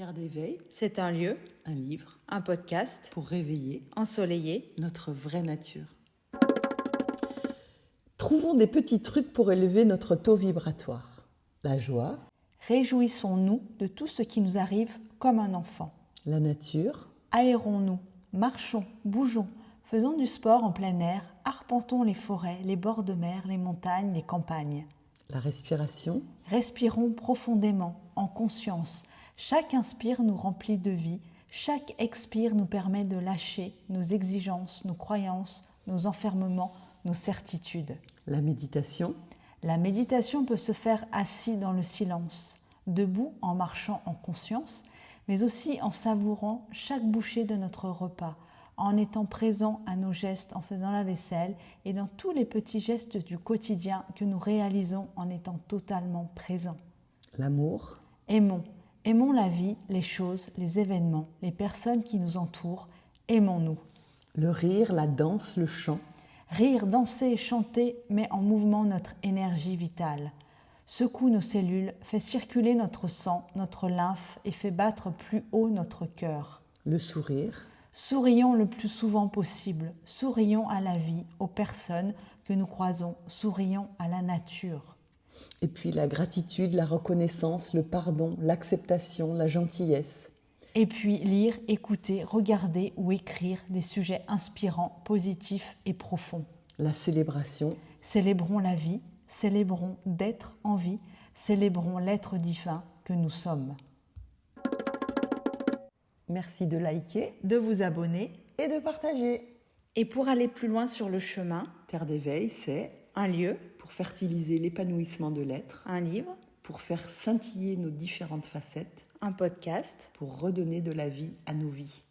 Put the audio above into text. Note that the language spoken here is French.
Terre d'éveil, C'est un lieu, un livre un podcast pour réveiller ensoleillé. notre vraie nature. Trouvons des petits trucs pour élever notre taux vibratoire. La joie, Réjouissons-nous de tout ce qui nous arrive comme un enfant. la nature, Aérons-nous, marchons, bougeons, faisons du sport en plein air, arpentons les forêts, les bords de mer, les montagnes, les campagnes. la respiration, Respirons profondément, en conscience. Chaque inspire nous remplit de vie, chaque expire nous permet de lâcher nos exigences, nos croyances, nos enfermements, nos certitudes. la méditation, La méditation peut se faire assis dans le silence, debout en marchant en conscience, mais aussi en savourant chaque bouchée de notre repas, en étant présent à nos gestes en faisant la vaisselle et dans tous les petits gestes du quotidien que nous réalisons en étant totalement présents. l'amour, Aimons la vie, les choses, les événements, les personnes qui nous entourent. Aimons-nous. le rire, la danse, le chant, Rire, danser et chanter met en mouvement notre énergie vitale. Secoue nos cellules, fait circuler notre sang, notre lymphe et fait battre plus haut notre cœur. le sourire, Sourions le plus souvent possible. Sourions à la vie, aux personnes que nous croisons. Sourions à la nature. et puis la gratitude, la reconnaissance, le pardon, l'acceptation, la gentillesse, Et puis lire, écouter, regarder ou écrire des sujets inspirants, positifs et profonds. la célébration, Célébrons la vie, célébrons d'être en vie, célébrons l'être divin que nous sommes. merci de liker De vous abonner. et de partager. Et pour aller plus loin sur le chemin, Terre d'éveil, c'est un lieu, pour fertiliser l'épanouissement de l'être, un livre, pour faire scintiller nos différentes facettes, un podcast. pour redonner de la vie à nos vies.